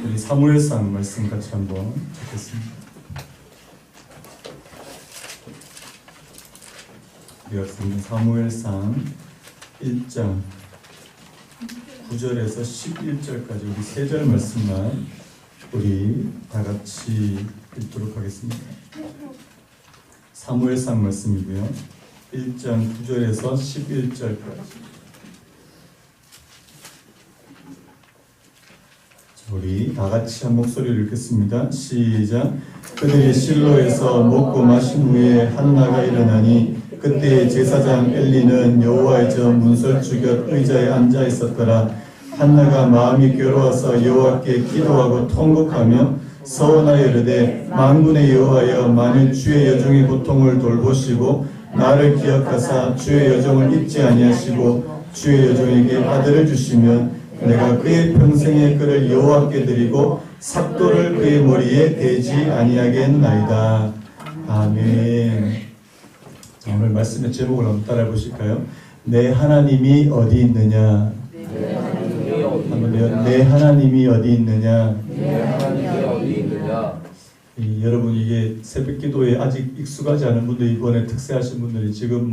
우리 사무엘상 말씀 같이 한번 듣겠습니다. 우리가 읽는 사무엘상 1장 9절에서 11절까지 우리 3절 말씀만 우리 다 같이 읽도록 하겠습니다. 사무엘상 말씀이고요. 1장 9절에서 11절까지. 우리 다 같이 한 목소리를 읽겠습니다. 시작. 그들이 실로에서 먹고 마신 후에 한나가 일어나니 그때 제사장 엘리는 여호와의 전 문설주 곁 의자에 앉아 있었더라. 한나가 마음이 괴로워서 여호와께 기도하고 통곡하며 서원하여 이르되 만군의 여호와여 만일 주의 여종의 고통을 돌보시고 나를 기억하사 주의 여종을 잊지 아니하시고 주의 여종에게 아들을 주시면 내가 그의 평생의 그를 여호와께 드리고 삭도를 그의 머리에 대지 아니하겠나이다. 아멘. 자, 오늘 말씀의 제목을 한번 따라해 보실까요? 내 하나님이 어디 있느냐? 한번요. 내 하나님이 어디 있느냐? 여러분 이게 새벽기도에 아직 익숙하지 않은 분들, 이번에 특세하신 분들이 지금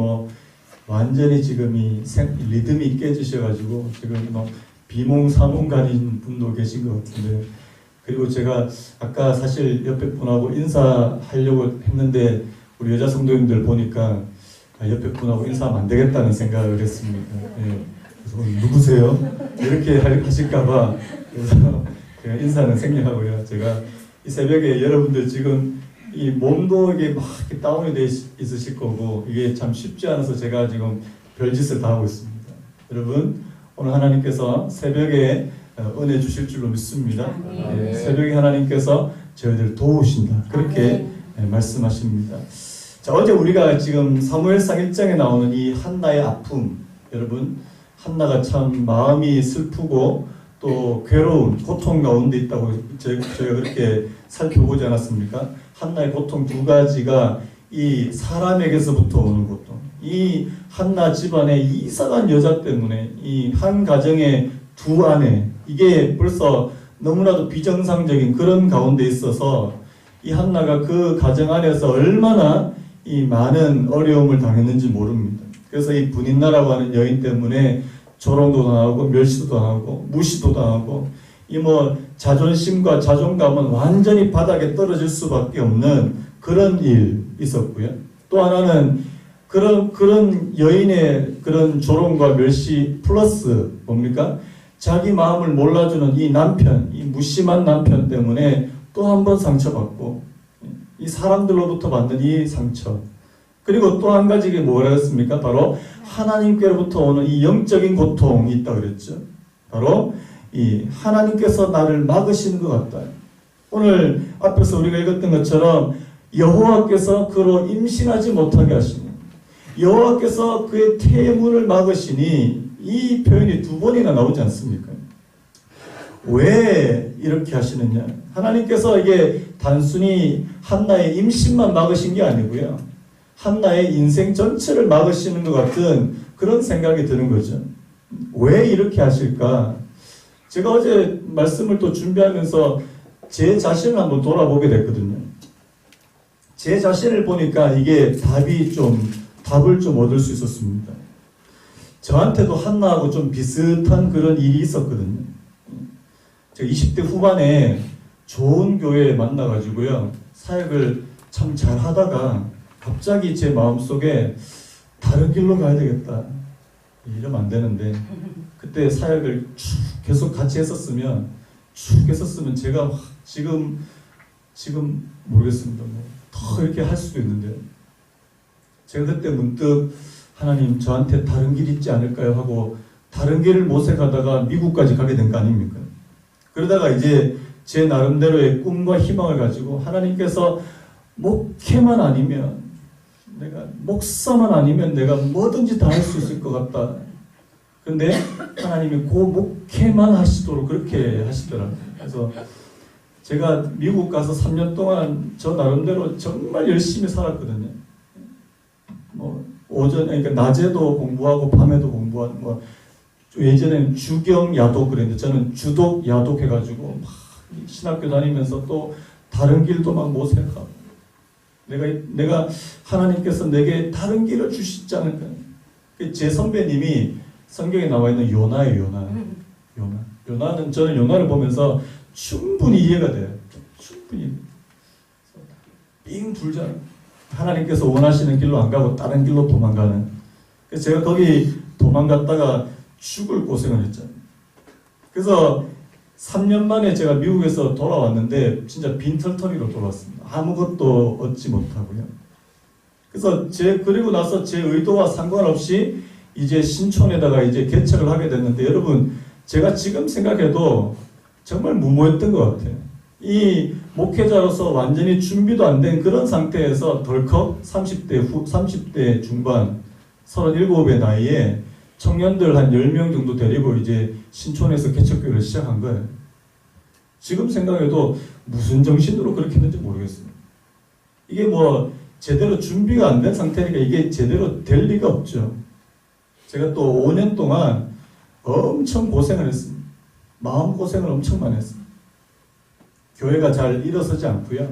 완전히 지금 이 리듬이 깨지셔가지고 지금 비몽사몽 가린 분도 계신 것 같은데, 그리고 제가 아까 사실 옆에 분하고 인사하려고 했는데 우리 여자 성도님들 보니까 옆에 분하고 인사하면 안 되겠다는 생각을 했습니다. 예. 그래서 누구세요? 이렇게 하실까봐 그래서 제가 인사는 생략하고요. 제가 이 새벽에 여러분들 지금 이 몸도 이게 막 이렇게 다운이 돼 있으실 거고 이게 참 쉽지 않아서 제가 지금 별짓을 다 하고 있습니다. 여러분 오늘 하나님께서 새벽에 은혜 주실 줄로 믿습니다. 네, 새벽에 하나님께서 저희들 도우신다. 그렇게 말씀하십니다. 자, 어제 우리가 지금 사무엘상 1장에 나오는 이 한나의 아픔, 여러분 한나가 참 마음이 슬프고 또 괴로운 고통 가운데 있다고 저희가 그렇게 살펴보지 않았습니까? 한나의 고통 두 가지가 이 사람에게서부터 오는 고통, 이 한나 집안의 이상한 여자 때문에 이 한 가정의 두 아내, 이게 벌써 너무나도 비정상적인 그런 가운데 있어서 이 한나가 그 가정 안에서 얼마나 이 많은 어려움을 당했는지 모릅니다. 그래서 이 분인나라고 하는 여인 때문에 조롱도 당하고 멸시도 당하고 무시도 당하고 이 자존심과 자존감은 완전히 바닥에 떨어질 수밖에 없는 그런 일 있었고요. 또 하나는 그런 여인의 그런 조롱과 멸시 플러스 뭡니까? 자기 마음을 몰라주는 이 남편, 이 무심한 남편 때문에 또 한 번 상처받고 이 사람들로부터 받는 이 상처, 그리고 또 한 가지 이게 뭐라 했습니까? 바로 하나님께로부터 오는 이 영적인 고통이 있다 그랬죠. 바로 이 하나님께서 나를 막으시는 것 같다. 오늘 앞에서 우리가 읽었던 것처럼 여호와께서 그로 임신하지 못하게 하시니, 여호와께서 그의 태문을 막으시니, 이 표현이 두 번이나 나오지 않습니까? 왜 이렇게 하시느냐? 하나님께서 이게 단순히 한나의 임신만 막으신 게 아니고요, 한나의 인생 전체를 막으시는 것 같은 그런 생각이 드는 거죠. 왜 이렇게 하실까? 제가 어제 말씀을 또 준비하면서 제 자신을 한번 돌아보게 됐거든요. 제 자신을 보니까 이게 답을 좀 얻을 수 있었습니다. 저한테도 한나하고 좀 비슷한 그런 일이 있었거든요. 제가 20대 후반에 좋은 교회에 만나가지고요, 사역을 참 잘 하다가 갑자기 제 마음속에 다른 길로 가야 되겠다, 이러면 안 되는데, 그때 사역을 쭉 계속 같이 했었으면 제가 지금 모르겠습니다. 더 이렇게 할 수도 있는데, 제가 그때 문득 하나님 저한테 다른 길 있지 않을까요 하고 다른 길을 모색하다가 미국까지 가게 된 거 아닙니까? 그러다가 이제 제 나름대로의 꿈과 희망을 가지고 하나님께서 목회만 아니면, 내가 목사만 아니면 내가 뭐든지 다 할 수 있을 것 같다. 그런데 하나님이 그 목회만 하시도록 그렇게 하시더라고요. 그래서 제가 미국 가서 3년 동안 저 나름대로 정말 열심히 살았거든요. 오전에, 그러니까 낮에도 공부하고 밤에도 공부하고, 예전에는 주경 야독 그랬는데 저는 주독 야독 해가지고 막 신학교 다니면서 또 다른 길도 막 모색하고 내가 하나님께서 내게 다른 길을 주시지 않을까. 제 선배님이 성경에 나와 있는 요나예요. 요나는 저는 요나를 보면서 충분히 이해가 돼요. 충분히 삥 둘잖아요. 하나님께서 원하시는 길로 안 가고 다른 길로 도망가는. 그래서 제가 거기 도망갔다가 죽을 고생을 했잖아요. 그래서 3년 만에 제가 미국에서 돌아왔는데 진짜 빈털터리로 돌아왔습니다. 아무것도 얻지 못하고요. 그래서 그리고 나서 제 의도와 상관없이 이제 신촌에다가 이제 개척을 하게 됐는데, 여러분 제가 지금 생각해도 정말 무모했던 것 같아요. 이 목회자로서 완전히 준비도 안 된 그런 상태에서 덜컥 30대 중반 37의 나이에 청년들 한 10명 정도 데리고 이제 신촌에서 개척교회를 시작한 거예요. 지금 생각해도 무슨 정신으로 그렇게 했는지 모르겠어요. 이게 뭐 제대로 준비가 안 된 상태니까 이게 제대로 될 리가 없죠. 제가 또 5년 동안 엄청 고생을 했습니다. 마음고생을 엄청 많이 했습니다. 교회가 잘 일어서지 않고요.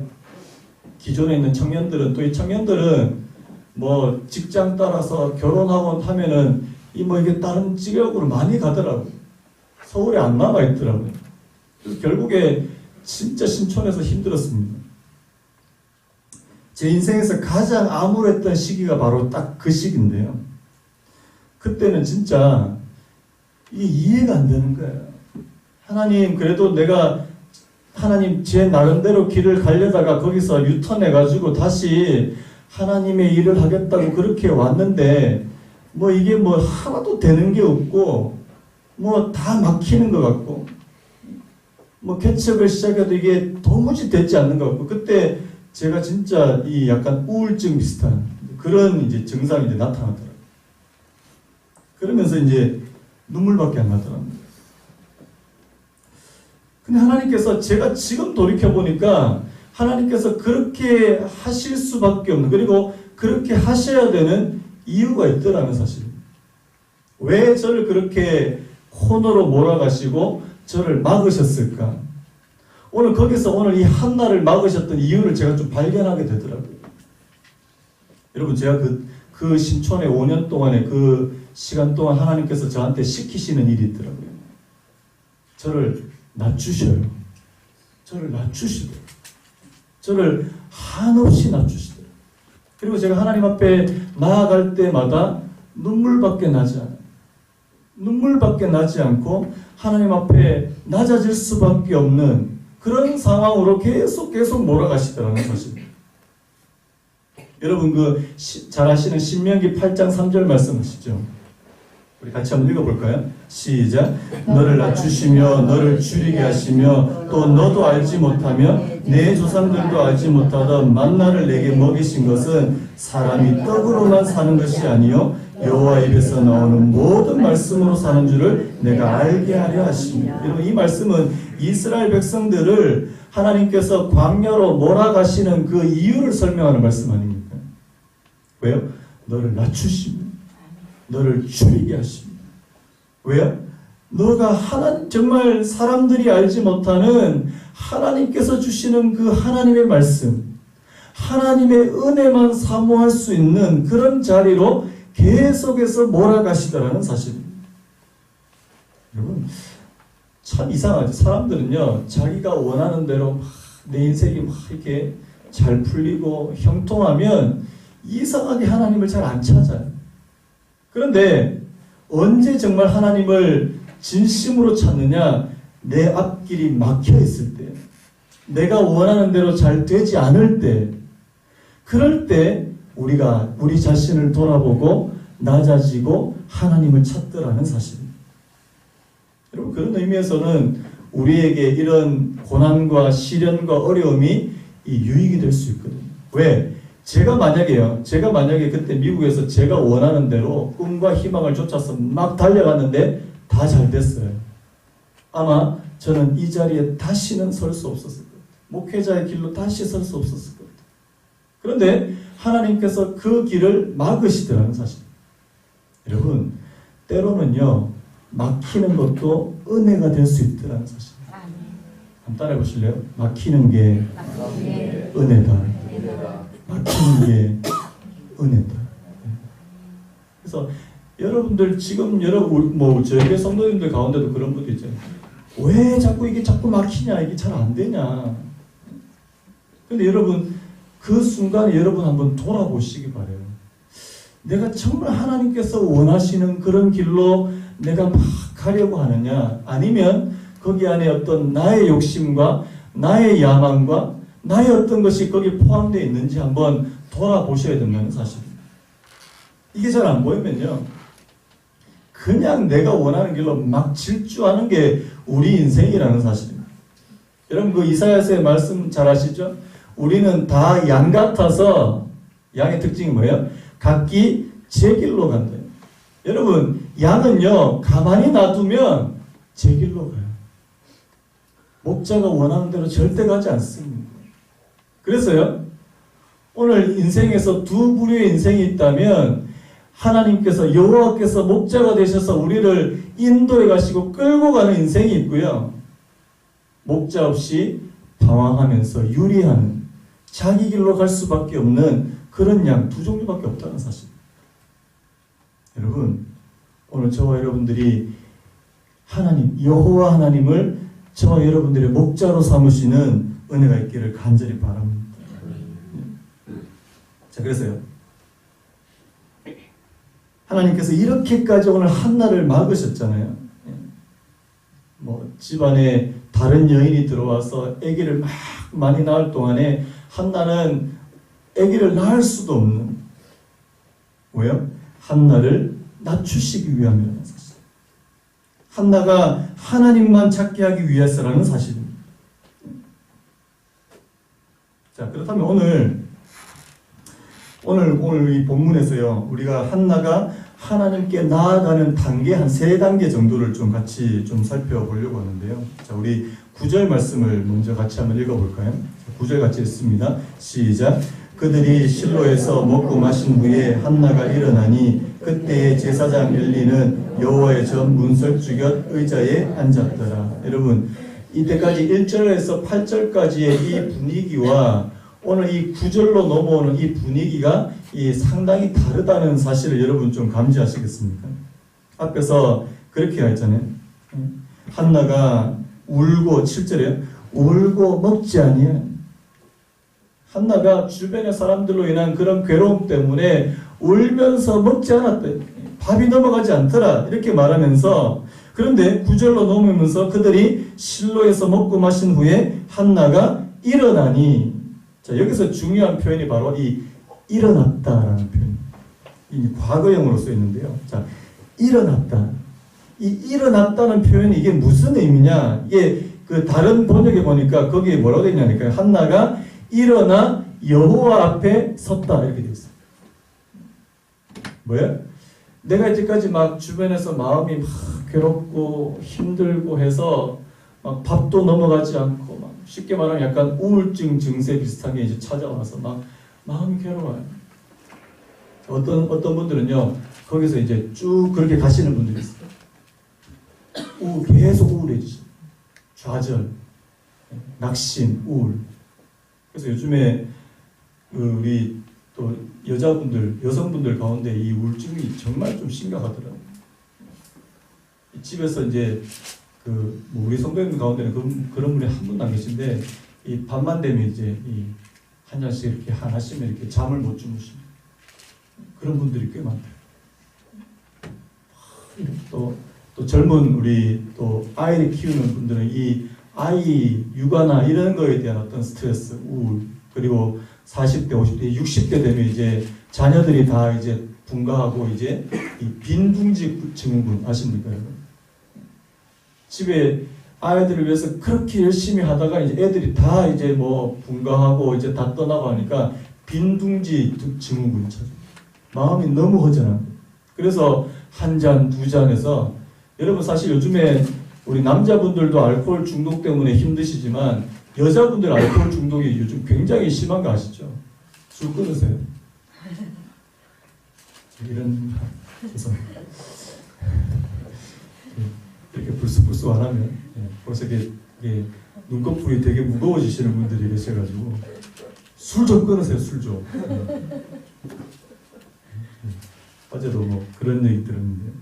기존에 있는 청년들은, 또 이 청년들은 뭐 직장 따라서 결혼하고 하면은 이게 다른 지역으로 많이 가더라고요. 서울에 안 남아 있더라고요. 그래서 결국에 진짜 신촌에서 힘들었습니다. 제 인생에서 가장 암울했던 시기가 바로 딱 그 시기인데요. 그때는 진짜 이게 이해가 안 되는 거예요. 하나님, 그래도 내가 하나님 제 나름대로 길을 가려다가 거기서 유턴해가지고 다시 하나님의 일을 하겠다고 그렇게 왔는데 뭐 이게 뭐 하나도 되는 게 없고 뭐 다 막히는 것 같고 뭐 개척을 시작해도 이게 도무지 되지 않는 것 같고, 그때 제가 진짜 이 약간 우울증 비슷한 그런 이제 증상이 이제 나타나더라고요. 그러면서 이제 눈물밖에 안 나더라고요. 근데 하나님께서, 제가 지금 돌이켜보니까 하나님께서 그렇게 하실 수밖에 없는, 그리고 그렇게 하셔야 되는 이유가 있더라는 사실. 왜 저를 그렇게 코너로 몰아가시고 저를 막으셨을까? 오늘 거기서 오늘 이 한나를 막으셨던 이유를 제가 좀 발견하게 되더라고요. 여러분, 제가 그 신촌에 5년 동안의 그 시간 동안 하나님께서 저한테 시키시는 일이 있더라고요. 저를 낮추셔요. 저를 낮추시더라고요. 저를 한없이 낮추시더라고요. 그리고 제가 하나님 앞에 나아갈 때마다 눈물밖에 나지 않아요. 눈물밖에 나지 않고 하나님 앞에 낮아질 수밖에 없는 그런 상황으로 계속 몰아가시더라는 것입니다. 여러분 잘 아시는 신명기 8장 3절 말씀하시죠? 우리 같이 한번 읽어볼까요? 시작. 너를 낮추시며 너를 줄이게 하시며 또 너도 알지 못하며 내 조상들도 알지 못하던 만나를 내게 먹이신 것은 사람이 떡으로만 사는 것이 아니요 여호와 입에서 나오는 모든 말씀으로 사는 줄을 내가 알게 하려 하십니다. 여러분, 이 말씀은 이스라엘 백성들을 하나님께서 광야로 몰아가시는 그 이유를 설명하는 말씀 아닙니까? 왜요? 너를 낮추시며 너를 줄이게 하십니다. 왜요? 너가 정말 사람들이 알지 못하는 하나님께서 주시는 그 하나님의 말씀, 하나님의 은혜만 사모할 수 있는 그런 자리로 계속해서 몰아가시더라는 사실입니다. 여러분, 참 이상하죠. 사람들은요, 자기가 원하는 대로 내 인생이 이렇게 잘 풀리고 형통하면 이상하게 하나님을 잘 안 찾아요. 그런데 언제 정말 하나님을 진심으로 찾느냐? 내 앞길이 막혀 있을 때, 내가 원하는 대로 잘 되지 않을 때, 그럴 때 우리가 우리 자신을 돌아보고 낮아지고 하나님을 찾더라는 사실입니다. 여러분, 그런 의미에서는 우리에게 이런 고난과 시련과 어려움이 유익이 될 수 있거든요. 왜? 제가 만약에 그때 미국에서 제가 원하는 대로 꿈과 희망을 쫓아서 막 달려갔는데 다 잘 됐어요. 아마 저는 이 자리에 다시는 설 수 없었을 거예요. 목회자의 길로 다시 설 수 없었을 거예요. 그런데 하나님께서 그 길을 막으시더라는 사실. 여러분, 때로는요, 막히는 것도 은혜가 될 수 있더라는 사실. 한번 따라해 보실래요? 막히는 게 은혜다. 막히는 게 은혜다. 그래서 여러분들 지금 여러분 뭐 저희 성도님들 가운데도 그런 분도 있잖아요. 왜 자꾸 이게 자꾸 막히냐, 이게 잘 안 되냐. 근데 여러분 그 순간에 여러분 한번 돌아보시기 바래요. 내가 정말 하나님께서 원하시는 그런 길로 내가 막 가려고 하느냐, 아니면 거기 안에 어떤 나의 욕심과 나의 야망과 나의 어떤 것이 거기 포함되어 있는지 한번 돌아보셔야 된다는 사실입니다. 이게 잘 안 보이면요, 그냥 내가 원하는 길로 막 질주하는 게 우리 인생이라는 사실입니다. 여러분 그 이사야서의 말씀 잘 아시죠? 우리는 다 양 같아서, 양의 특징이 뭐예요? 각기 제 길로 간다. 여러분 양은요 가만히 놔두면 제 길로 가요. 목자가 원하는 대로 절대 가지 않습니다. 그래서요 오늘 인생에서 두 부류의 인생이 있다면, 하나님께서 여호와께서 목자가 되셔서 우리를 인도해 가시고 끌고 가는 인생이 있고요, 목자 없이 방황하면서 유리하는 자기 길로 갈 수밖에 없는 그런 양 두 종류밖에 없다는 사실. 여러분 오늘 저와 여러분들이 하나님 여호와 하나님을 저와 여러분들의 목자로 삼으시는 은혜가 있기를 간절히 바랍니다. 자, 그래서요 하나님께서 이렇게까지 오늘 한나를 막으셨잖아요. 뭐 집안에 다른 여인이 들어와서 아기를 막 많이 낳을 동안에 한나는 아기를 낳을 수도 없는, 왜요? 한나를 낮추시기 위함이라는 사실. 한나가 하나님만 찾게 하기 위해서라는 사실입니다. 자, 그렇다면 오늘 이 본문에서요, 우리가 한나가 하나님께 나아가는 단계 한 3단계 정도를 좀 같이 좀 살펴보려고 하는데요. 자, 우리 9절 말씀을 먼저 같이 한번 읽어볼까요? 9절 같이 읽습니다. 시작. 그들이 실로에서 먹고 마신 후에 한나가 일어나니 그때의 제사장 엘리는 여호와의 전 문설주 곁 의자에 앉았더라. 여러분 이때까지 1절에서 8절까지의 이 분위기와 오늘 이 9절로 넘어오는 이 분위기가 상당히 다르다는 사실을 여러분 좀 감지하시겠습니까? 앞에서 그렇게 했잖아요. 한나가 울고, 7절에 울고 먹지 아니해. 한나가 주변의 사람들로 인한 그런 괴로움 때문에 울면서 먹지 않았다. 밥이 넘어가지 않더라. 이렇게 말하면서, 그런데 9절로 넘으면서 그들이 실로에서 먹고 마신 후에 한나가 일어나니, 자, 여기서 중요한 표현이 바로 이 일어났다라는 표현. 이 과거형으로 쓰여 있는데요. 자, 일어났다. 이 일어났다는 표현이 이게 무슨 의미냐? 이게 그 다른 번역에 보니까 거기에 뭐라고 되어 있냐니까요. 한나가 일어나 여호와 앞에 섰다 이렇게 되어 있어요. 뭐야? 내가 이제까지 막 주변에서 마음이 막 괴롭고 힘들고 해서 막 밥도 넘어가지 않고 막 쉽게 말하면 약간 우울증 증세 비슷한 게 이제 찾아와서 막 마음이 괴로워요. 어떤 분들은요 거기서 이제 쭉 그렇게 가시는 분들이 있어요. 계속 우울해지죠. 좌절, 낙심, 우울. 그래서 요즘에 우리 또 여성분들 가운데 이 우울증이 정말 좀 심각하더라고요. 집에서 이제 뭐 우리 성도님 가운데는 그런 분이 한 분도 안 계신데 이 밤만 되면 이제 한 잔씩 이렇게 하시면 이렇게 잠을 못 주무십니다. 그런 분들이 꽤 많대요. 또 젊은 우리 또 아이를 키우는 분들은 이 아이 육아나 이런 거에 대한 어떤 스트레스, 우울, 그리고 40대, 50대, 60대 되면 이제 자녀들이 다 이제 분가하고 이제 이 빈둥지 증후군 아십니까, 여러분? 집에 아이들을 위해서 그렇게 열심히 하다가 이제 애들이 다 이제 뭐 분가하고 이제 다 떠나고 하니까 빈둥지 증후군이 찾아요. 마음이 너무 허전합니다. 그래서 한 잔, 두 잔에서 여러분 사실 요즘에 우리 남자분들도 알코올 중독 때문에 힘드시지만 여자분들 알코올 중독이 요즘 굉장히 심한 거 아시죠? 술 끊으세요. 이런 죄송합니다. 이렇게 불쑥불쑥 안 하면 벌써 이게 눈꺼풀이 되게 무거워지시는 분들이 계셔가지고 술 좀 끊으세요. 술 좀. 어제도 뭐 그런 얘기 들었는데,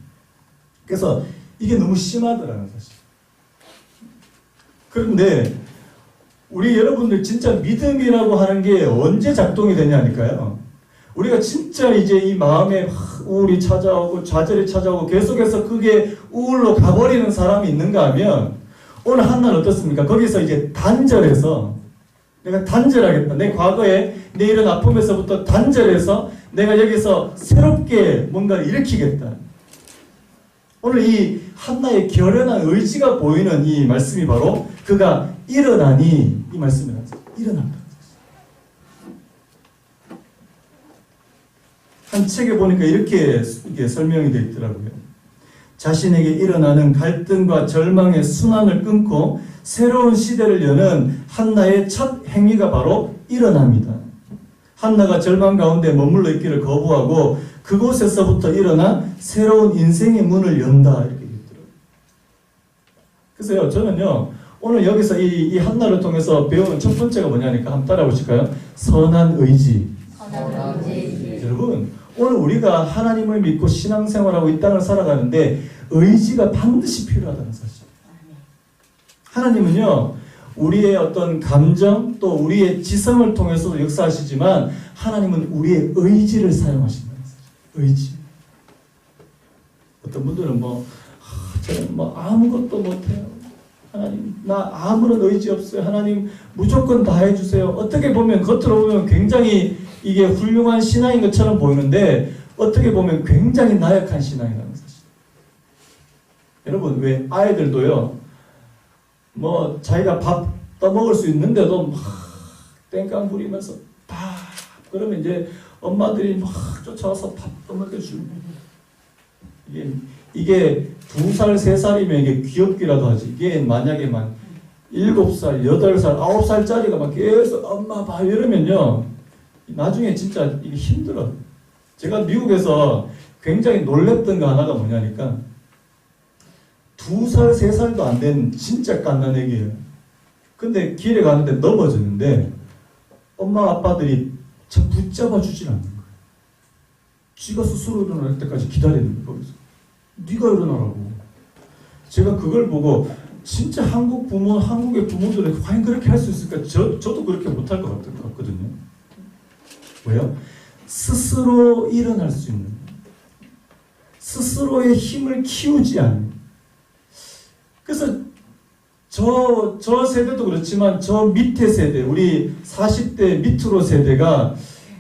그래서 이게 너무 심하더라는 사실. 그런데 우리 여러분들 진짜 믿음이라고 하는 게 언제 작동이 되냐니까요. 우리가 진짜 이제 이 마음에 우울이 찾아오고 좌절이 찾아오고 계속해서 그게 우울로 가버리는 사람이 있는가 하면, 오늘 한날 어떻습니까? 거기서 이제 단절해서 내가 단절하겠다. 내 과거에 내 이런 아픔에서부터 단절해서 내가 여기서 새롭게 뭔가를 일으키겠다. 오늘 이 한나의 결연한 의지가 보이는 이 말씀이 바로 그가 일어나니, 이 말씀이라는 거죠. 일어난다. 한 책에 보니까 이렇게 설명이 되어 있더라고요. 자신에게 일어나는 갈등과 절망의 순환을 끊고 새로운 시대를 여는 한나의 첫 행위가 바로 일어납니다. 한나가 절망 가운데 머물러 있기를 거부하고 그곳에서부터 일어나 새로운 인생의 문을 연다, 이렇게 얘기했더라고요. 그래서요, 저는요, 오늘 여기서 이 한나를 통해서 배우는 첫 번째가 뭐냐니까 한번 따라 보실까요? 선한 의지. 선한 의지. 여러분, 오늘 우리가 하나님을 믿고 신앙생활하고 이 땅을 살아가는데 의지가 반드시 필요하다는 사실. 하나님은요, 우리의 어떤 감정 또 우리의 지성을 통해서도 역사하시지만 하나님은 우리의 의지를 사용하신다는 사실. 의지. 어떤 분들은 저는 아무것도 못해요. 하나님, 나 아무런 의지 없어요. 하나님, 무조건 다 해주세요. 어떻게 보면, 겉으로 보면 굉장히 이게 훌륭한 신앙인 것처럼 보이는데, 어떻게 보면 굉장히 나약한 신앙이라는 사실. 여러분, 왜 아이들도요, 자기가 밥 떠먹을 수 있는데도 막 땡깡 부리면서 그러면 이제 엄마들이 막 쫓아와서 밥 떠먹여주고, 이게 2살, 3살이면 이게 귀엽기라도 하지. 이게 만약에 7살, 8살, 9살짜리가 막 계속 엄마 봐 이러면요, 나중에 진짜 이게 힘들어. 제가 미국에서 굉장히 놀랬던 거 하나가 뭐냐니까, 2살, 3살도 안 된 진짜 갓난애기예요. 근데 길에 가는데 넘어졌는데 엄마 아빠들이 붙잡아 주질 않는 거예요. 지가 스스로 일어날 때까지 기다리는 거예요. 네가 일어나라고. 제가 그걸 보고 진짜 한국의 부모들은 과연 그렇게 할 수 있을까? 저도 그렇게 못할 것 같거든요. 왜요? 스스로 일어날 수 있는, 스스로의 힘을 키우지 않는. 그래서 저 세대도 그렇지만 저 밑에 세대, 우리 40대 밑으로 세대가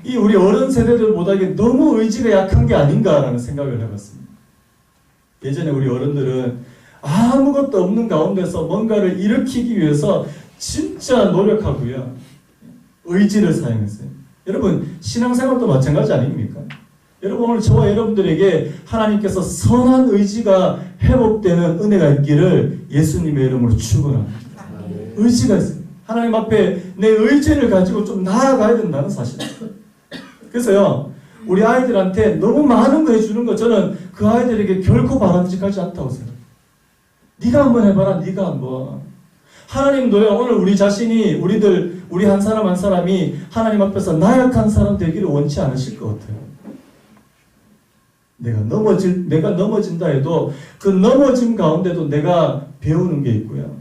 이 우리 어른 세대들보다 이게 너무 의지가 약한 게 아닌가라는 생각을 해봤습니다. 예전에 우리 어른들은 아무것도 없는 가운데서 뭔가를 일으키기 위해서 진짜 노력하고요, 의지를 사용했어요. 여러분, 신앙생활도 마찬가지 아닙니까? 여러분, 오늘 저와 여러분들에게 하나님께서 선한 의지가 회복되는 은혜가 있기를 예수님의 이름으로 축원합니다. 의지가 있어요. 하나님 앞에 내 의지를 가지고 좀 나아가야 된다는 사실. 그래서요, 우리 아이들한테 너무 많은 거 해주는 거, 저는 그 아이들에게 결코 바람직하지 않다고 생각해요. 네가 한번 해봐라. 네가 한번. 하나님도요, 오늘 우리 자신이, 우리 한 사람 한 사람이 하나님 앞에서 나약한 사람 되기를 원치 않으실 것 같아요. 내가 넘어진다 해도 그 넘어짐 가운데도 내가 배우는 게 있고요.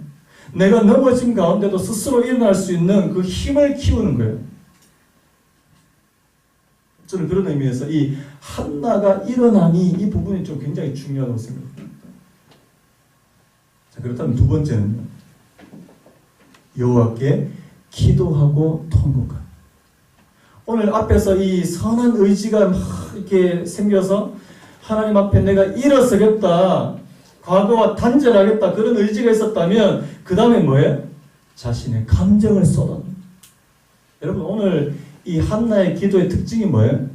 내가 넘어짐 가운데도 스스로 일어날 수 있는 그 힘을 키우는 거예요. 저는 그런 의미에서 이 한나가 일어나니, 이 부분이 좀 굉장히 중요하다고 생각합니다. 자, 그렇다면 두 번째는요, 여호와께 기도하고 통곡하라. 오늘 앞에서 이 선한 의지가 막 이렇게 생겨서 하나님 앞에 내가 일어서겠다, 과거와 단절하겠다, 그런 의지가 있었다면 그 다음에 뭐예요? 자신의 감정을 쏟아냅니다. 여러분, 오늘 이 한나의 기도의 특징이 뭐예요?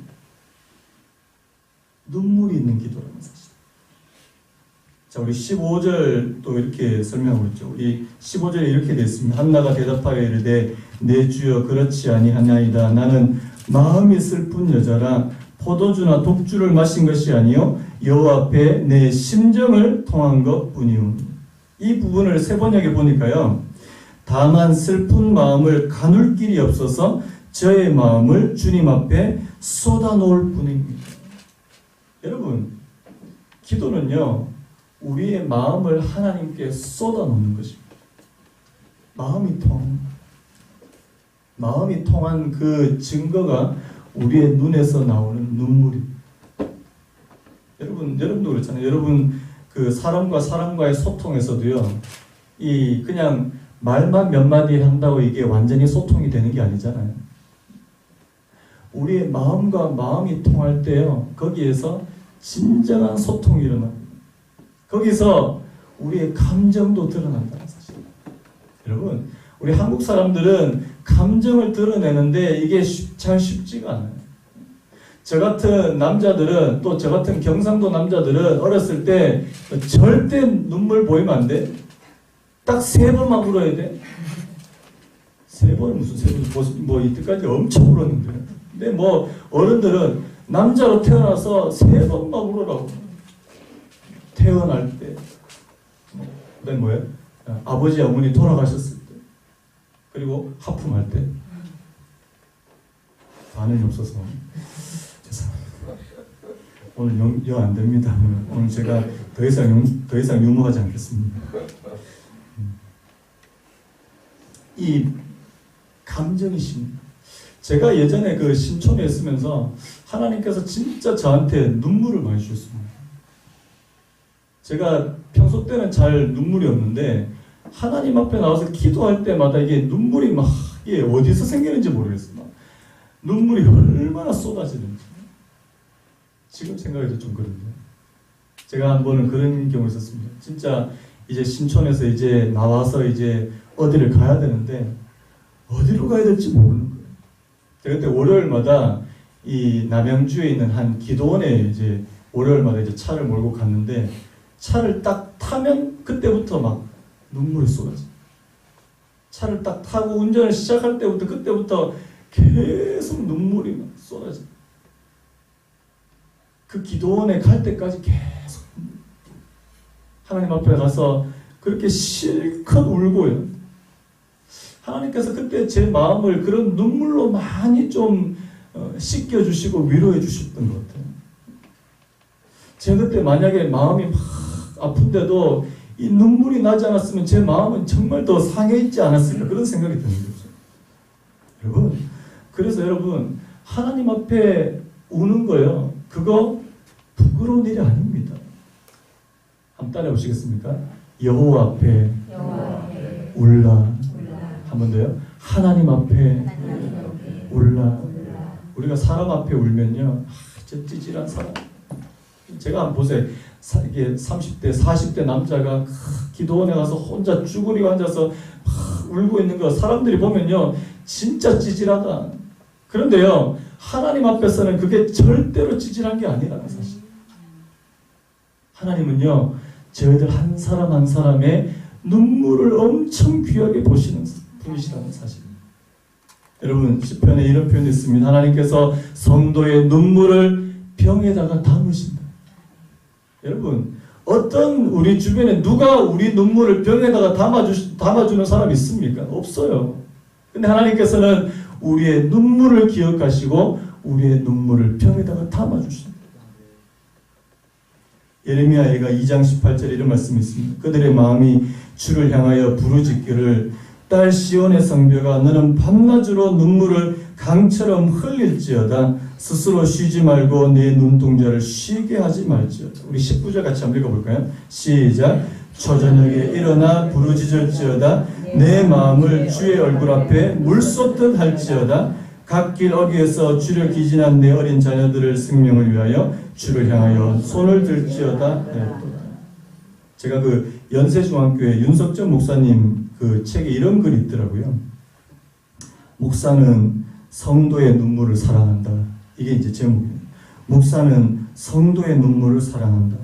눈물이 있는 기도라는 사실. 자, 우리 15절도 이렇게 설명하고 있죠. 우리 15절에 이렇게 되어 있습니다. 한나가 대답하여 이르되 내 주여 그렇지 아니하나이다. 나는 마음이 슬픈 여자라 포도주나 독주를 마신 것이 아니요 여호와 앞에 내 심정을 통한 것뿐이요. 이 부분을 세 번역에 보니까요, 다만 슬픈 마음을 가눌 길이 없어서 저의 마음을 주님 앞에 쏟아놓을 뿐입니다. 여러분, 기도는요, 우리의 마음을 하나님께 쏟아놓는 것입니다. 마음이 통한 그 증거가 우리의 눈에서 나오는 눈물입니다. 여러분도 그렇잖아요. 여러분, 그 사람과의 소통에서도요, 이 그냥 말만 몇 마디 한다고 이게 완전히 소통이 되는 게 아니잖아요. 우리의 마음과 마음이 통할 때요, 거기에서 진정한 소통이 일어납니다. 거기서 우리의 감정도 드러난다는 사실. 여러분, 우리 한국 사람들은 감정을 드러내는데 이게 잘 쉽지가 않아요. 저 같은 남자들은, 또 저 같은 경상도 남자들은 어렸을 때 절대 눈물 보이면 안 돼. 딱 3번만 울어야 돼. 3번은 무슨 3번, 뭐 이때까지 엄청 울었는데. 근데 뭐 어른들은 남자로 태어나서 3번만 울으라고. 태어날 때. 그다음 뭐예요? 아버지, 어머니 돌아가셨을 때. 그리고 하품할 때. 반응이 없어서. 죄송합니다. 오늘 영 안 됩니다. 오늘 제가 더 이상 유머하지 않겠습니다. 이 감정이십니다. 제가 예전에 그 신촌에 있으면서 하나님께서 진짜 저한테 눈물을 많이 주셨습니다. 제가 평소 때는 잘 눈물이 없는데 하나님 앞에 나와서 기도할 때마다 이게 눈물이 막 이게 어디서 생기는지 모르겠어요. 막 눈물이 얼마나 쏟아지는지 지금 생각해도 좀 그런데 제가 한 번은 그런 경우 있었습니다. 진짜 이제 신촌에서 이제 나와서 이제 어디를 가야 되는데 어디로 가야 될지 모르는 거예요. 제가 그때 월요일마다 이 남양주에 있는 한 기도원에 이제 월요일마다 이제 차를 몰고 갔는데 차를 딱 타면 그때부터 막 눈물이 쏟아져. 차를 딱 타고 운전을 시작할 때부터 그때부터 계속 눈물이 막 쏟아져. 그 기도원에 갈 때까지 계속 하나님 앞에 가서 그렇게 실컷 울고요. 하나님께서 그때 제 마음을 그런 눈물로 많이 좀 씻겨주시고 위로해 주셨던 것 같아요. 제가 그때 만약에 마음이 막 아픈데도 이 눈물이 나지 않았으면 제 마음은 정말 더 상해 있지 않았을까 그런 생각이 드는 거죠. 여러분, 그래서 여러분 하나님 앞에 우는 거요. 그거 부끄러운 일이 아닙니다. 한번 따라해 보시겠습니까? 여호와 앞에 울라. 한 번 더요. 하나님 앞에 울라. 우리가 사람 앞에 울면요, 저 찌질한 사람. 제가 한번 보세요. 이게 30대, 40대 남자가 기도원에 가서 혼자 쭈그리고 앉아서 울고 있는 거 사람들이 보면요, 진짜 찌질하다. 그런데요, 하나님 앞에서는 그게 절대로 찌질한 게 아니라는 사실. 하나님은요, 저희들 한 사람 한 사람의 눈물을 엄청 귀하게 보시는 분이시라는 사실입니다. 여러분, 시편에 이런 표현이 있습니다. 하나님께서 성도의 눈물을 병에다가 담으신다. 여러분, 어떤 우리 주변에 누가 우리 눈물을 병에다가 담아주는 사람이 있습니까? 없어요. 근데 하나님께서는 우리의 눈물을 기억하시고 우리의 눈물을 병에다가 담아주신다. 예레미야가 2장 18절에 이런 말씀이 있습니다. 그들의 마음이 주를 향하여 부르짖기를 딸 시온의 성벽아 너는 밤낮으로 눈물을 강처럼 흘릴지어다 스스로 쉬지 말고 내 눈동자를 쉬게 하지 말지어다. 우리 19절 같이 한번 읽어볼까요? 시작. 초저녁에 일어나 부르짖을지어다 내 마음을 주의 얼굴 앞에 물쏟듯 할지어다 갓길 어귀에서 주를 기진한 내 어린 자녀들을 생명을 위하여 주를 향하여 손을 들지어다. 제가 그 연세중앙교회 윤석전 목사님 그 책에 이런 글이 있더라고요. 목사는 성도의 눈물을 사랑한다. 이게 이제 제목이에요. 목사는 성도의 눈물을 사랑한다.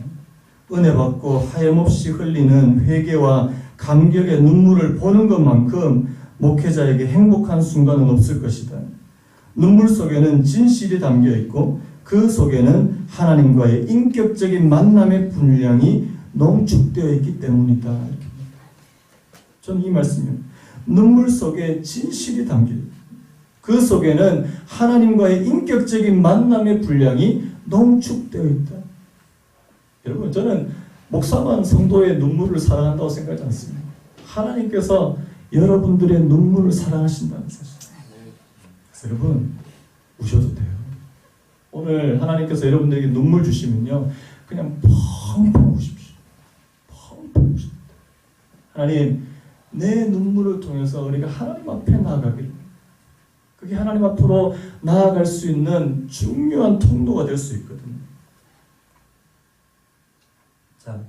은혜 받고 하염없이 흘리는 회개와 감격의 눈물을 보는 것만큼 목회자에게 행복한 순간은 없을 것이다. 눈물 속에는 진실이 담겨 있고 그 속에는 하나님과의 인격적인 만남의 분량이 농축되어 있기 때문이다. 저는 이 말씀이요. 눈물 속에 진실이 담긴 그 속에는 하나님과의 인격적인 만남의 분량이 농축되어 있다. 여러분, 저는 목사만 성도의 눈물을 사랑한다고 생각하지 않습니다. 하나님께서 여러분들의 눈물을 사랑하신다는 사실. 그래서 여러분, 우셔도 돼요. 오늘 하나님께서 여러분들에게 눈물 주시면요, 그냥 펑펑 우십시오. 펑펑 우십시오. 하나님, 내 눈물을 통해서 우리가 하나님 앞에 나아가기를, 그게 하나님 앞으로 나아갈 수 있는 중요한 통로가 될 수 있거든요. 자,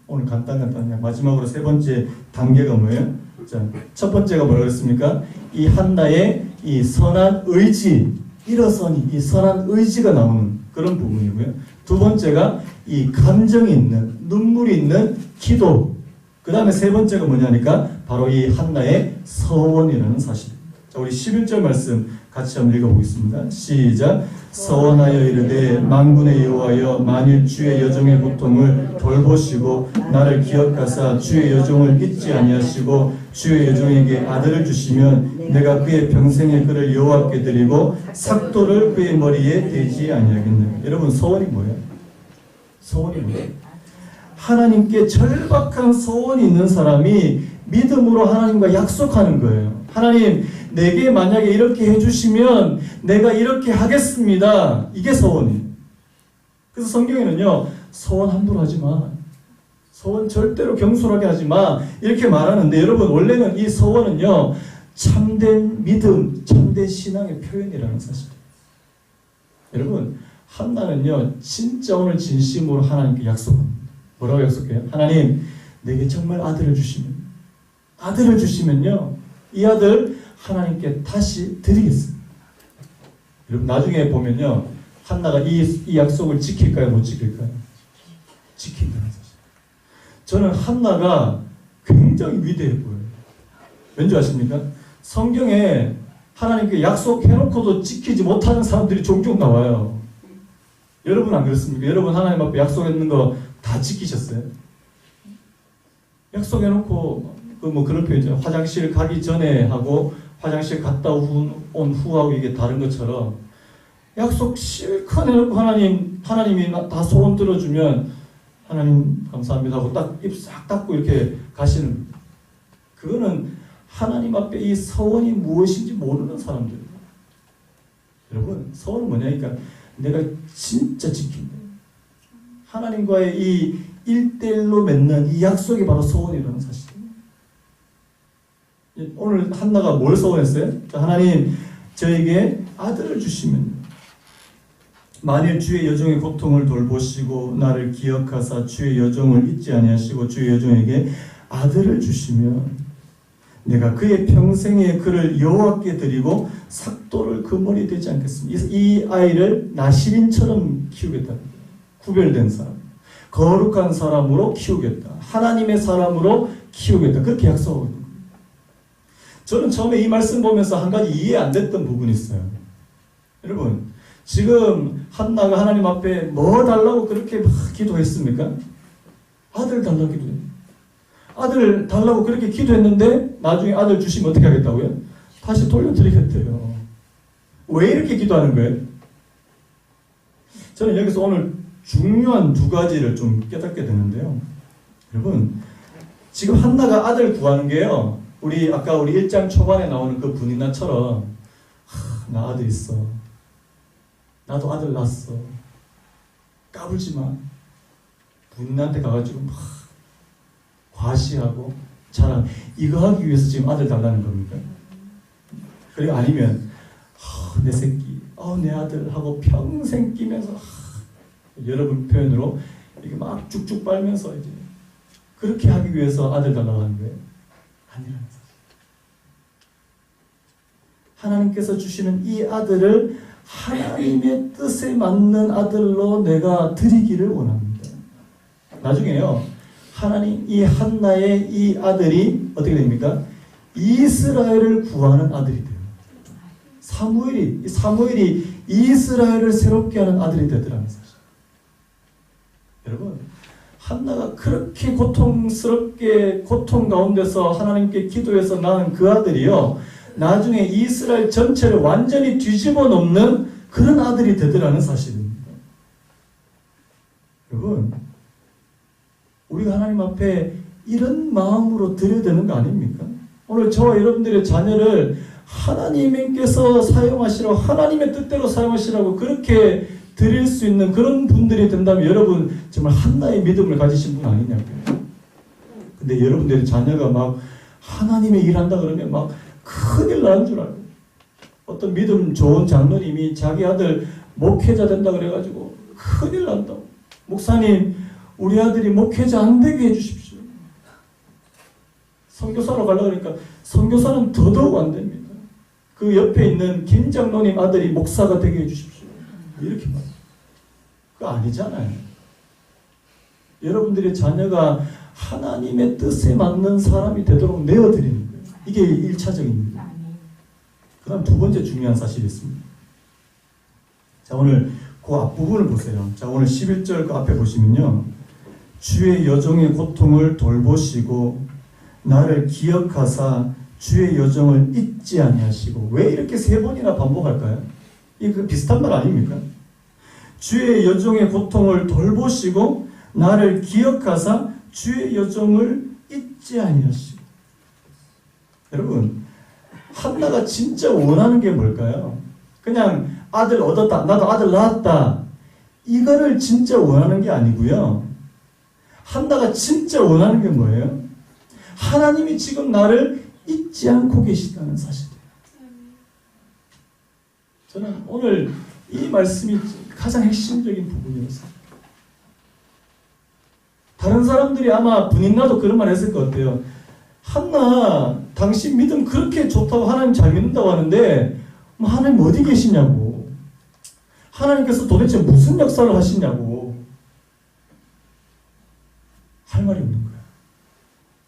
오늘 간단하게 마지막으로 세 번째 단계가 뭐예요? 자, 첫 번째가 뭐라고 했습니까? 이 한나의 이 선한 의지, 일어서니 이 선한 의지가 나오는 그런 부분이고요. 두 번째가 이 감정이 있는, 눈물이 있는 기도. 그 다음에 세 번째가 뭐냐니까 바로 이 한나의 서원이라는 사실입니다. 자, 우리 11절 말씀 같이 한번 읽어보겠습니다. 시작. 서원하여 이르되 만군의 여호와여, 만일 주의 여종의 고통을 돌보시고 나를 기억하사 주의 여종을 잊지 아니하시고 주의 여종에게 아들을 주시면 내가 그의 평생의 그를 여호와께 드리고 삭도를 그의 머리에 대지 아니하겠느냐. 여러분, 서원이 뭐예요? 서원이 뭐예요? 하나님께 절박한 소원이 있는 사람이 믿음으로 하나님과 약속하는 거예요. 하나님, 내게 만약에 이렇게 해주시면 내가 이렇게 하겠습니다. 이게 소원이에요. 그래서 성경에는요, 소원 함부로 하지 마, 소원 절대로 경솔하게 하지 마, 이렇게 말하는데, 여러분, 원래는 이 소원은요, 참된 믿음, 참된 신앙의 표현이라는 사실이에요. 여러분, 한나는요, 진짜 오늘 진심으로 하나님께 약속합니다. 뭐라고 약속해요? 하나님, 내게 정말 아들을 주시면요, 이 아들 하나님께 다시 드리겠습니다. 여러분, 나중에 보면요, 한나가 이 약속을 지킬까요? 못 지킬까요? 지킨다는 사실. 저는 한나가 굉장히 위대해 보여요. 왠지 아십니까? 성경에 하나님께 약속해놓고도 지키지 못하는 사람들이 종종 나와요. 여러분 안 그렇습니까? 여러분 하나님 앞에 약속했는 거 다 지키셨어요? 약속해놓고 그런 표현이죠. 화장실 가기 전에 하고 화장실 갔다 온 후하고 이게 다른 것처럼 약속 실컷 해놓고 하나님이 다 소원 들어주면 하나님 감사합니다 하고 딱 입 싹 닫고 이렇게 가시는, 그거는 하나님 앞에 이 서원이 무엇인지 모르는 사람들이에요. 여러분, 서원은 뭐냐니까 내가 진짜 지킨다. 하나님과의 이 1대1로 맺는 이 약속이 바로 서원이라는 사실입니다. 오늘 한나가 뭘 서원했어요? 하나님, 저에게 아들을 주시면, 만일 주의 여종의 고통을 돌보시고 나를 기억하사 주의 여종을 잊지 아니하시고 주의 여종에게 아들을 주시면 내가 그의 평생에 그를 여호와께 드리고 삭도를 그 머리에 대지 않겠습니다. 이 아이를 나시린처럼 키우겠다. 구별된 사람, 거룩한 사람으로 키우겠다. 하나님의 사람으로 키우겠다. 그렇게 약속하거든요. 저는 처음에 이 말씀 보면서 한 가지 이해 안 됐던 부분이 있어요. 여러분, 지금 한나가 하나님 앞에 뭐 달라고 그렇게 막 기도했습니까? 아들 달라고 기도했어요. 아들 달라고 그렇게 기도했는데 나중에 아들 주시면 어떻게 하겠다고요? 다시 돌려드리겠대요. 왜 이렇게 기도하는 거예요? 저는 여기서 오늘 중요한 두 가지를 좀 깨닫게 되는데요. 여러분, 지금 한나가 아들 구하는 게요, 아까 우리 1장 초반에 나오는 그 분이나처럼, 나 아들 있어, 나도 아들 낳았어, 까불지 마, 분인한테 가가지고 막 과시하고 자랑, 이거 하기 위해서 지금 아들 달라는 겁니까? 그리고 아니면 내 새끼, 내 아들 하고 평생 끼면서 여러분 표현으로 이게 막 쭉쭉 빨면서 이제 그렇게 하기 위해서 아들 달라고 하는 거예요? 아니라는 사실. 하나님께서 주시는 이 아들을 하나님의 뜻에 맞는 아들로 내가 드리기를 원합니다. 나중에요, 하나님, 이 한나의 이 아들이 어떻게 됩니까? 이스라엘을 구하는 아들이 돼요. 사무엘이 이스라엘을 새롭게 하는 아들이 되더라는 사실. 여러분, 한나가 그렇게 고통스럽게 고통 가운데서 하나님께 기도해서 낳은 그 아들이요, 나중에 이스라엘 전체를 완전히 뒤집어 놓는 그런 아들이 되더라는 사실입니다. 여러분, 우리가 하나님 앞에 이런 마음으로 드려야 되는 거 아닙니까? 오늘 저와 여러분들의 자녀를 하나님께서 사용하시라고, 하나님의 뜻대로 사용하시라고 그렇게 드릴 수 있는 그런 분들이 된다면 여러분 정말 한나의 믿음을 가지신 분 아니냐고요. 근데 여러분들의 자녀가 막 하나님의 일한다 그러면 막 큰일 나는 줄 알고, 어떤 믿음 좋은 장로님이 자기 아들 목회자 된다 그래가지고 큰일 난다고, 목사님 우리 아들이 목회자 안 되게 해주십시오. 선교사로 가려고 하니까 선교사는 더더욱 안 됩니다. 그 옆에 있는 김 장로님 아들이 목사가 되게 해주십시오. 이렇게 말해요. 그거 아니잖아요. 여러분들의 자녀가 하나님의 뜻에 맞는 사람이 되도록 내어드리는 거예요. 이게 1차적입니다. 그 다음 두 번째 중요한 사실이 있습니다. 자, 오늘 그 앞부분을 보세요. 자, 오늘 11절 그 앞에 보시면요, 주의 여종의 고통을 돌보시고 나를 기억하사 주의 여정을 잊지 아니하시고. 왜 이렇게 세 번이나 반복할까요? 이거 비슷한 말 아닙니까? 주의 여정의 고통을 돌보시고 나를 기억하사 주의 여정을 잊지 아니하시고. 여러분, 한나가 진짜 원하는 게 뭘까요? 그냥 아들 얻었다, 나도 아들 낳았다, 이거를 진짜 원하는 게 아니고요. 한나가 진짜 원하는 게 뭐예요? 하나님이 지금 나를 잊지 않고 계시다는 사실이에요. 저는 오늘 이 말씀이 가장 핵심적인 부분이었어요. 다른 사람들이 아마 분인나도 그런 말 했을 것 같아요. 한나, 당신 믿음 그렇게 좋다고, 하나님 잘 믿는다고 하는데 뭐 하나님 어디 계시냐고, 하나님께서 도대체 무슨 역사를 하시냐고 할 말이 없는 거예요.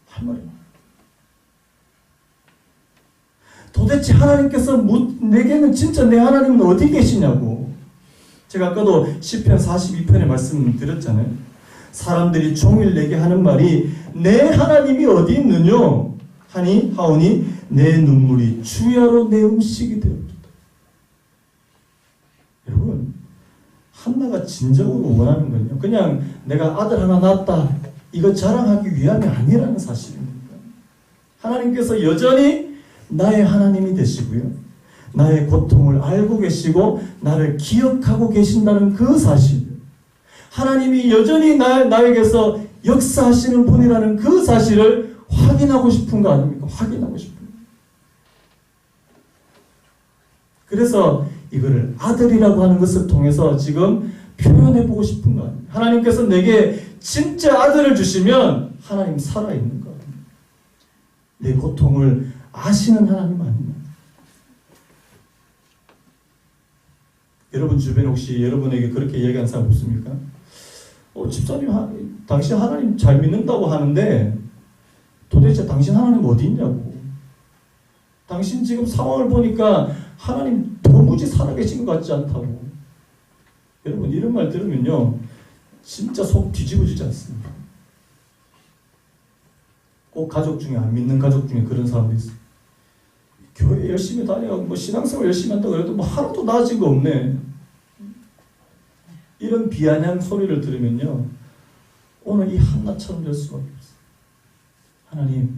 할 말이 없는 거예요. 도대체 하나님께서 내게는 진짜 내 하나님은 어디 계시냐고. 제가 아까도 시편 42편에 말씀드렸잖아요. 사람들이 종일 내게 하는 말이 내 하나님이 어디 있느냐 하오니 내 눈물이 주야로 내 음식이 되었다. 여러분, 한나가 진정으로 원하는 건요, 그냥 내가 아들 하나 낳았다 이거 자랑하기 위함이 아니라는 사실입니다. 하나님께서 여전히 나의 하나님이 되시고요, 나의 고통을 알고 계시고 나를 기억하고 계신다는 그 사실, 하나님이 여전히 나에게서 역사하시는 분이라는 그 사실을 확인하고 싶은 거 아닙니까? 확인하고 싶은 거. 그래서 이거를 아들이라고 하는 것을 통해서 지금 표현해보고 싶은 거 아닙니까? 하나님께서 내게 진짜 아들을 주시면 하나님 살아있는 거 아닙니까? 내 고통을 아시는 하나님 아닙니까? 여러분 주변에 혹시 여러분에게 그렇게 얘기한 사람 없습니까? 집사님, 당신 하나님 잘 믿는다고 하는데 도대체 당신 하나님 어디 있냐고. 당신 지금 상황을 보니까 하나님 도무지 살아계신 것 같지 않다고. 여러분, 이런 말 들으면요 진짜 속 뒤집어지지 않습니까? 꼭 가족 중에, 안 믿는 가족 중에 그런 사람도 있어요. 교회 열심히 다녀, 신앙생활 열심히 한다고 해도 하나도 나아진 거 없네. 이런 비아냥 소리를 들으면요 오늘 이 한나처럼 될 수밖에 없어요.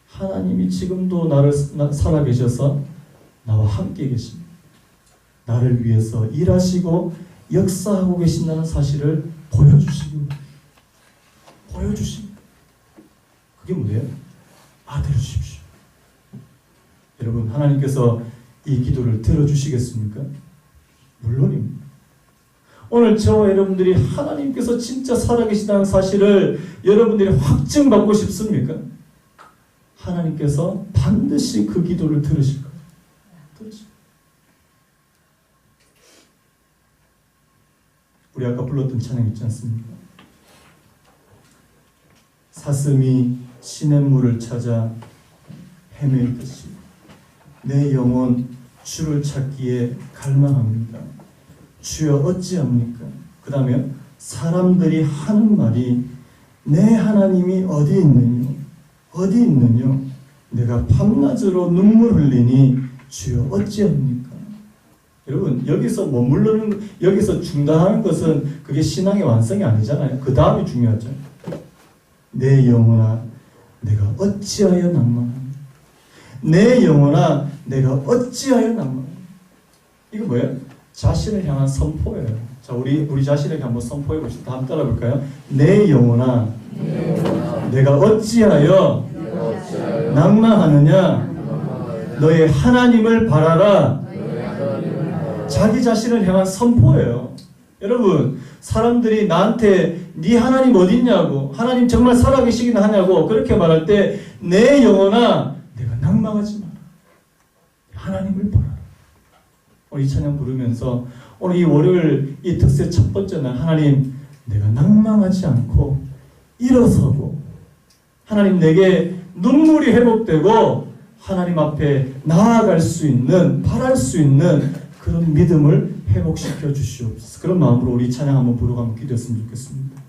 하나님이 지금도 나를 살아계셔서 나와 함께 계십니다. 나를 위해서 일하시고 역사하고 계신다는 사실을 보여주십니다. 그게 뭐예요? 아들을 주십시오. 여러분, 하나님께서 이 기도를 들어주시겠습니까? 물론입니다. 오늘 저와 여러분들이 하나님께서 진짜 살아계시다는 사실을 여러분들이 확증받고 싶습니까? 하나님께서 반드시 그 기도를 들으실 거예요. 우리 아까 불렀던 찬양 있지 않습니까? 사슴이 시냇물을 찾아 헤매듯이 내 영혼 주를 찾기에 갈망합니다. 주여 어찌합니까? 그 다음에 사람들이 하는 말이 내 하나님이 어디 있느뇨? 어디 있느뇨? 내가 밤낮으로 눈물 흘리니 주여 어찌합니까? 여러분 여기서 머무르는 여기서 중단하는 것은 그게 신앙의 완성이 아니잖아요. 그 다음이 중요하죠. 내 영혼아 내가 어찌하여 낭만하니? 내 영혼아 내가 어찌하여 낭만하니? 이거 뭐예요? 자신을 향한 선포예요. 자 우리 자신에게 한번 선포해 봅시다. 한번 따라 볼까요? 내 영혼아 내가 어찌하여 낭만하느냐? 너의 하나님을 바라라. 자기 자신을 향한 선포예요. 여러분 사람들이 나한테 네 하나님 어디 있냐고, 하나님 정말 살아계시긴 하냐고 그렇게 말할 때 내 영혼아 내가 낭망하지 마라. 하나님을 바라라. 오늘 이 찬양 부르면서 오늘 이 월요일 이 특세 첫 번째 날 하나님 내가 낭망하지 않고 일어서고 하나님 내게 눈물이 회복되고 하나님 앞에 나아갈 수 있는 바랄 수 있는 그런 믿음을 회복시켜 주시옵소서. 그런 마음으로 우리 찬양 한번 부르고 한번 기도했으면 좋겠습니다.